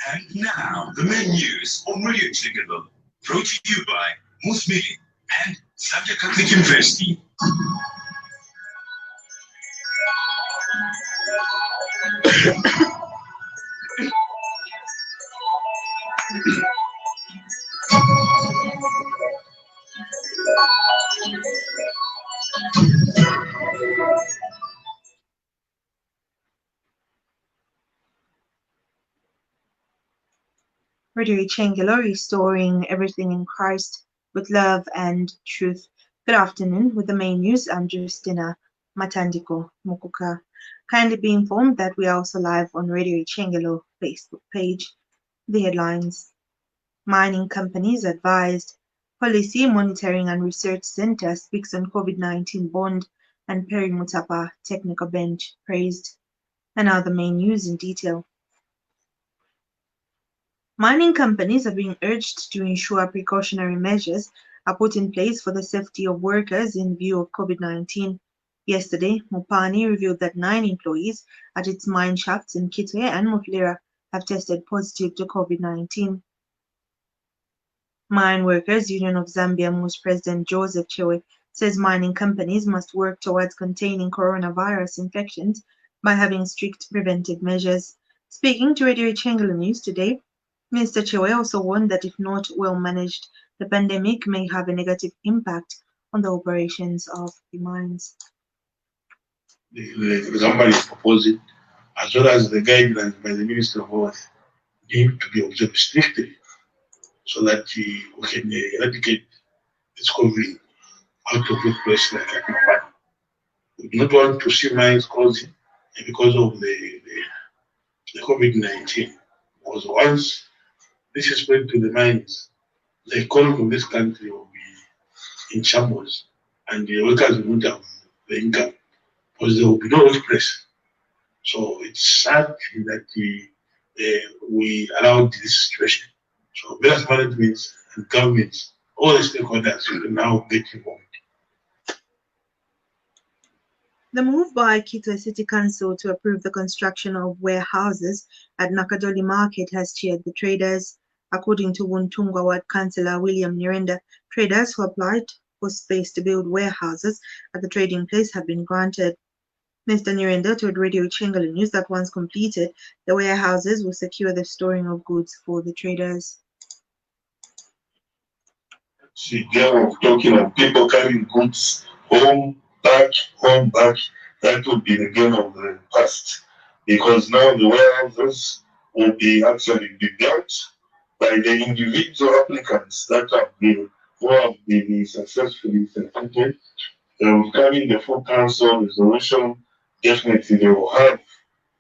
And now, the main news on Radio Chingalo, brought to you by Moose Milling and Zambia Catholic University. Radio Changelo, restoring everything in Christ with love and truth. Good afternoon. With the main news, I'm Justina Matandiko Mukuka. Kindly be informed that we are also live on Radio Changelo Facebook page. The headlines: Mining companies advised. Policy Monitoring and Research Center speaks on COVID-19 bond, and Perry Mutapa technical bench praised. And now the main news in detail. Mining companies are being urged to ensure precautionary measures are put in place for the safety of workers in view of COVID-19. Yesterday, Mopani revealed that 9 employees at its mine shafts in Kitwe and Muflira have tested positive to COVID-19. Mine Workers Union of Zambia MUS President Joseph Chewe says mining companies must work towards containing coronavirus infections by having strict preventive measures. Speaking to Radio Changalo News today, Mr. Chewe also warned that if not well managed, the pandemic may have a negative impact on the operations of the mines. The government is proposing, as well as the guidelines by the Minister of Health, need to be observed strictly so that we can eradicate this COVID out of the place like a big one. We do not want to see mines closing because of the COVID-19. Because once this is spread to the mines, the economy of this country will be in shambles, and the workers will not have the income because there will be no workplace. So it's sad that we allowed this situation. So various managements and governments, all the stakeholders will now get involved. The move by Kitwe City Council to approve the construction of warehouses at Nakadoli Market has cheered the traders. According to Wuntungwa Ward Councillor William Nyirenda, traders who applied for space to build warehouses at the trading place have been granted. Mr. Nyirenda told Radio Changalo News that once completed, the warehouses will secure the storing of goods for the traders. The game of talking of people carrying goods home back, that would be the game of the past. Because now the warehouses will be actually be built by the individual applicants that have been successfully selected. Carrying the full council resolution, definitely they will have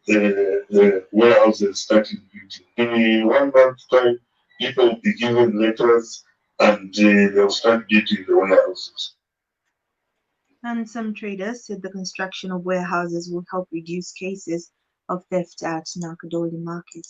the warehouses started building. In 1 month's time, people will be given letters and they'll start building the warehouses. And some traders said the construction of warehouses will help reduce cases of theft at Nakadoli Market.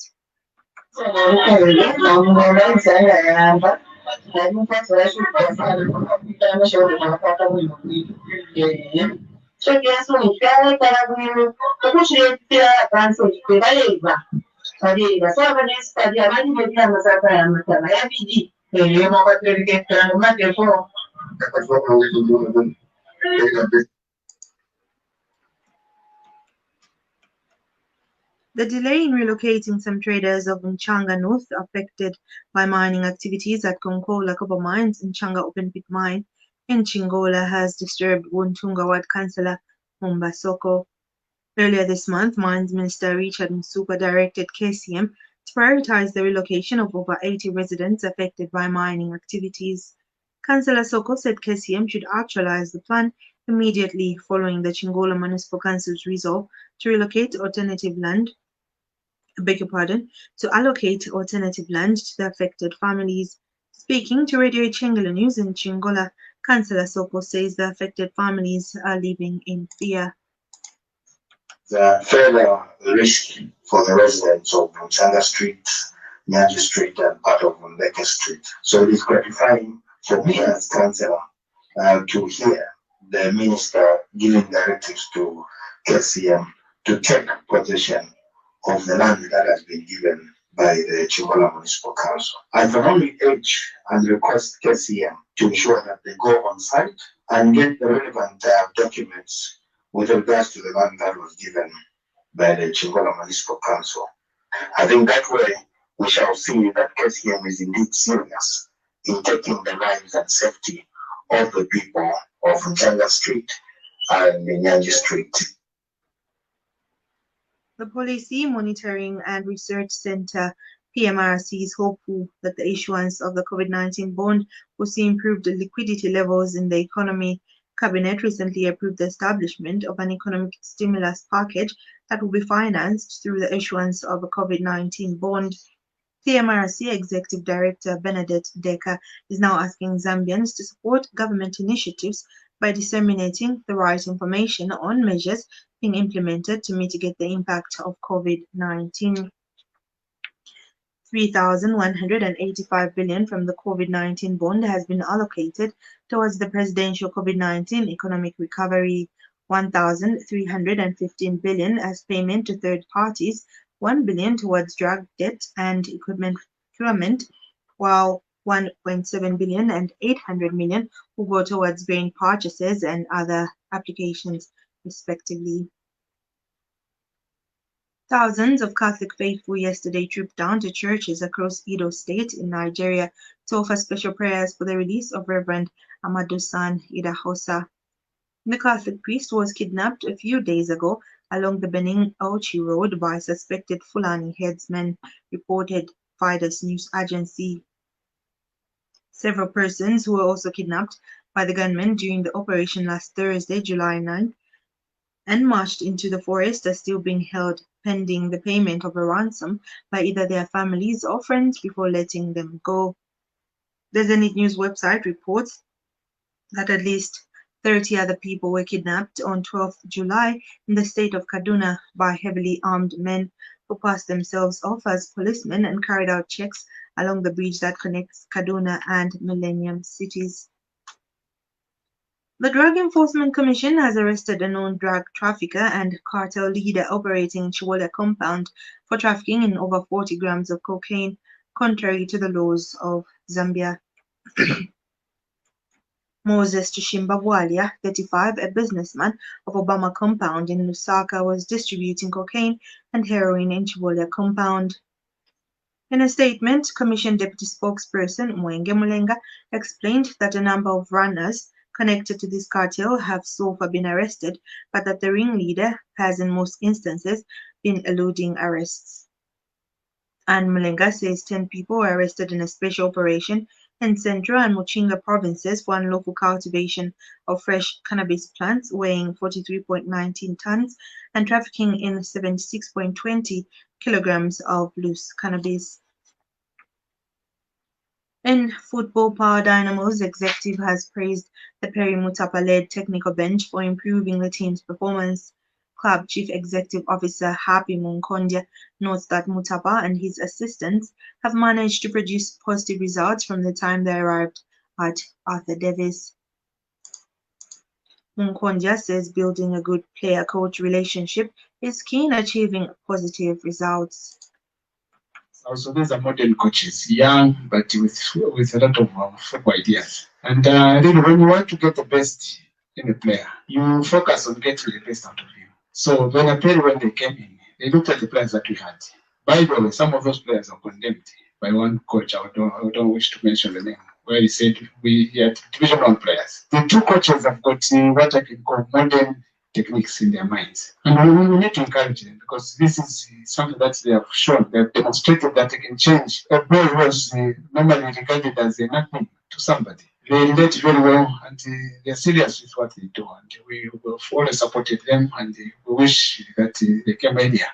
The delay in relocating some traders of Nchanga North affected by mining activities at Konkola Copper Mines and Nchanga Open Pit Mine in Chingola has disturbed Wuntunga Ward Councillor Mumba Soko. Earlier this month, Mines Minister Richard Msupa directed KCM to prioritize the relocation of over 80 residents affected by mining activities. Councillor Soko said KCM should actualize the plan immediately following the Chingola Municipal Council's resolve to relocate alternative land, to allocate alternative land to the affected families. Speaking to Radio Chingala News in Chingola, Councillor Soko says the affected families are living in fear. The further risk for the residents of Mchanga Street, Nyaji Street, and part of Mbeke Street. So it is gratifying for me as councillor to hear the minister giving directives to KCM to take possession of the land that has been given by the Chingola Municipal Council. I can only urge and request KCM to ensure that they go on site and get the relevant documents with regards to the land that was given by the Chingola Municipal Council. I think that way we shall see that KCM is indeed serious in taking the lives and safety of the people of Mchanga Street and Nyanji Street. The Policy Monitoring and Research Centre, PMRC, is hopeful that the issuance of the COVID-19 bond will see improved liquidity levels in the economy. Cabinet recently approved the establishment of an economic stimulus package that will be financed through the issuance of a COVID-19 bond. PMRC Executive Director Benedette Decker is now asking Zambians to support government initiatives by disseminating the right information on measures being implemented to mitigate the impact of COVID-19. 3,185 billion from the COVID-19 bond has been allocated towards the presidential COVID-19 economic recovery, 1,315 billion as payment to third parties, 1 billion towards drug debt and equipment procurement, while 1.7 billion and 800 million will go towards grain purchases and other applications, respectively. Thousands of Catholic faithful yesterday trooped down to churches across Edo State in Nigeria to offer special prayers for the release of Reverend Amadu-san Idahosa. The Catholic priest was kidnapped a few days ago along the Benin-Auchi Road by suspected Fulani headsmen, reported Fidus News Agency. Several persons who were also kidnapped by the gunmen during the operation last Thursday, July 9th, and marched into the forest are still being held pending the payment of a ransom by either their families or friends before letting them go. The Zenith News website reports that at least 30 other people were kidnapped on 12th July in the state of Kaduna by heavily armed men who passed themselves off as policemen and carried out checks along the bridge that connects Kaduna and Millennium cities. The Drug Enforcement Commission has arrested a known drug trafficker and cartel leader operating in Chiwolia compound for trafficking in over 40 grams of cocaine, contrary to the laws of Zambia. Moses Tushimba Bwalia, 35, a businessman of Obama compound in Lusaka, was distributing cocaine and heroin in Chiwolia compound. In a statement, Commission Deputy Spokesperson Mwenge Mulenga explained that a number of runners connected to this cartel have so far been arrested, but that the ringleader has in most instances been eluding arrests. And Mulenga says 10 people were arrested in a special operation in Central and Muchinga provinces for unlawful cultivation of fresh cannabis plants weighing 43.19 tons and trafficking in 76.20 kilograms of loose cannabis. In football, Power Dynamo's executive has praised the Perry Mutapa-led technical bench for improving the team's performance. Club Chief Executive Officer Happy Munkondia notes that Mutapa and his assistants have managed to produce positive results from the time they arrived at Arthur Davis. Munkondia says building a good player-coach relationship is key in achieving positive results. Also, these are modern coaches, young but with a lot of football ideas. And really, when you want to get the best in a player, you focus on getting the best out of him. So when they came in, they looked at the players that we had. By the way, some of those players are condemned by one coach. I don't wish to mention the name, where he said we had Division 1 players. The two coaches have got what I can call modern techniques in their minds. And we need to encourage them because this is something that they have shown, they have demonstrated that they can change. A boy was normally regarded as a nothing to somebody. they relate very well and they're serious with what they do. And we have always supported them and we wish that they came earlier.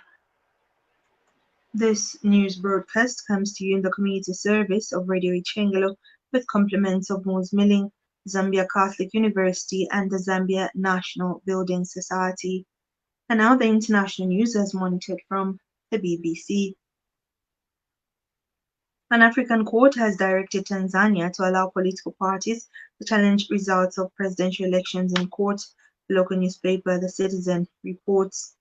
This news broadcast comes to you in the community service of Radio Ichengelo with compliments of Moose Milling, Zambia Catholic University and the Zambia National Building Society. And now the international news as monitored from the BBC. An African court has directed Tanzania to allow political parties to challenge results of presidential elections in court, the local newspaper The Citizen reports.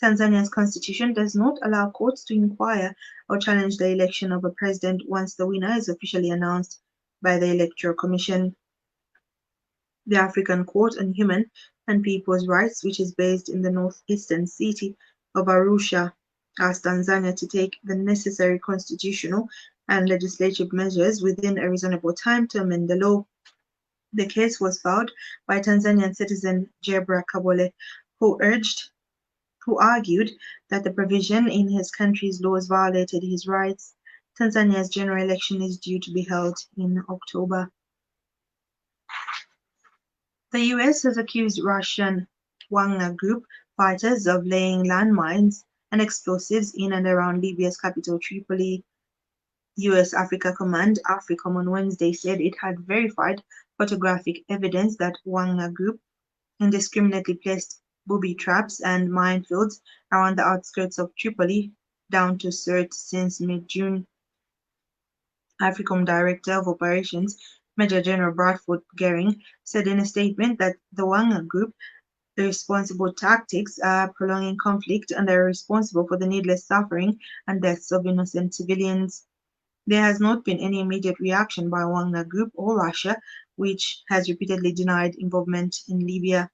Tanzania's constitution does not allow courts to inquire or challenge the election of a president once the winner is officially announced by the Electoral Commission. The African Court on Human and People's Rights, which is based in the northeastern city of Arusha, asked Tanzania to take the necessary constitutional and legislative measures within a reasonable time to amend the law. The case was filed by Tanzanian citizen Jebra Kabole, who argued that the provision in his country's laws violated his rights. Tanzania's general election is due to be held in October. The US has accused Russian Wagner Group fighters of laying landmines and explosives in and around Libya's capital Tripoli. US Africa Command, AFRICOM, on Wednesday said it had verified photographic evidence that Wagner Group indiscriminately placed booby traps and minefields around the outskirts of Tripoli down to Sirte since mid-June. AFRICOM Director of Operations, Major General Bradford Gering, said in a statement that the Wagner Group, the responsible tactics are prolonging conflict and are responsible for the needless suffering and deaths of innocent civilians. There has not been any immediate reaction by Wagner Group or Russia, which has repeatedly denied involvement in Libya.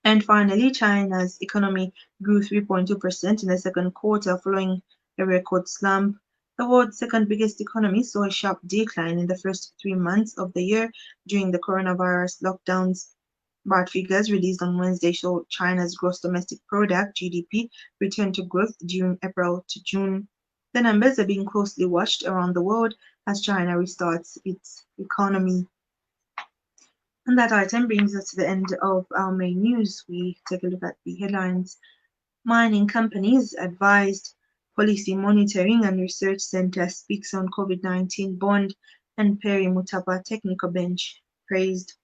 And finally, China's economy grew 3.2% in the second quarter following a record slump. The world's second biggest economy saw a sharp decline in the first 3 months of the year during the coronavirus lockdowns. But figures released on Wednesday show China's gross domestic product, GDP, returned to growth during April to June. The numbers are being closely watched around the world as China restarts its economy. And that item brings us to the end of our main news. We take a look at the headlines. Mining companies advised. Policy Monitoring and Research Center speaks on COVID-19 bond, and Perry Mutapa Technical Bench praised.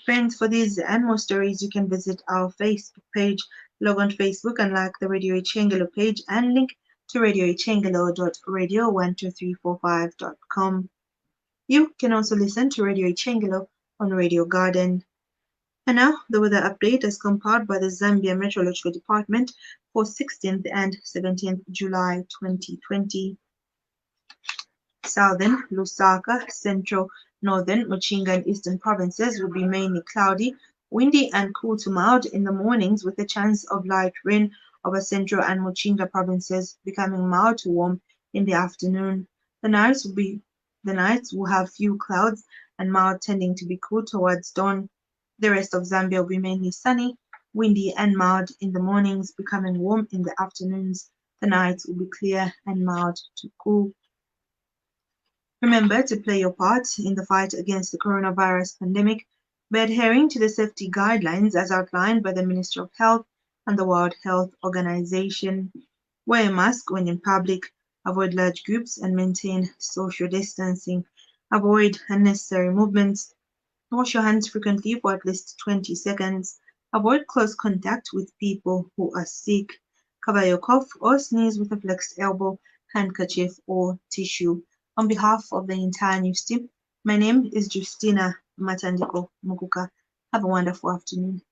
Friends, for these and more stories, you can visit our Facebook page, log on to Facebook and like the Radio Ichengelo page and link to radioichengelo.radio12345.com. You can also listen to Radio Ichengelo on Radio Garden. And now, the weather update is compiled by the Zambia Meteorological Department for 16th and 17th July 2020. Southern, Lusaka, Central, Northern, Muchinga and Eastern provinces will be mainly cloudy, windy and cool to mild in the mornings with a chance of light rain over Central and Muchinga provinces, becoming mild to warm in the afternoon. The nights will have few clouds and mild, tending to be cool towards dawn. The rest of Zambia will be mainly sunny, windy and mild in the mornings, becoming warm in the afternoons. The nights will be clear and mild to cool. Remember to play your part in the fight against the coronavirus pandemic by adhering to the safety guidelines as outlined by the Ministry of Health and the World Health Organization. Wear a mask when in public, avoid large groups and maintain social distancing. Avoid unnecessary movements. Wash your hands frequently for at least 20 seconds. Avoid close contact with people who are sick. Cover your cough or sneeze with a flexed elbow, handkerchief, or tissue. On behalf of the entire news team, my name is Justina Matandiko Mukuka. Have a wonderful afternoon.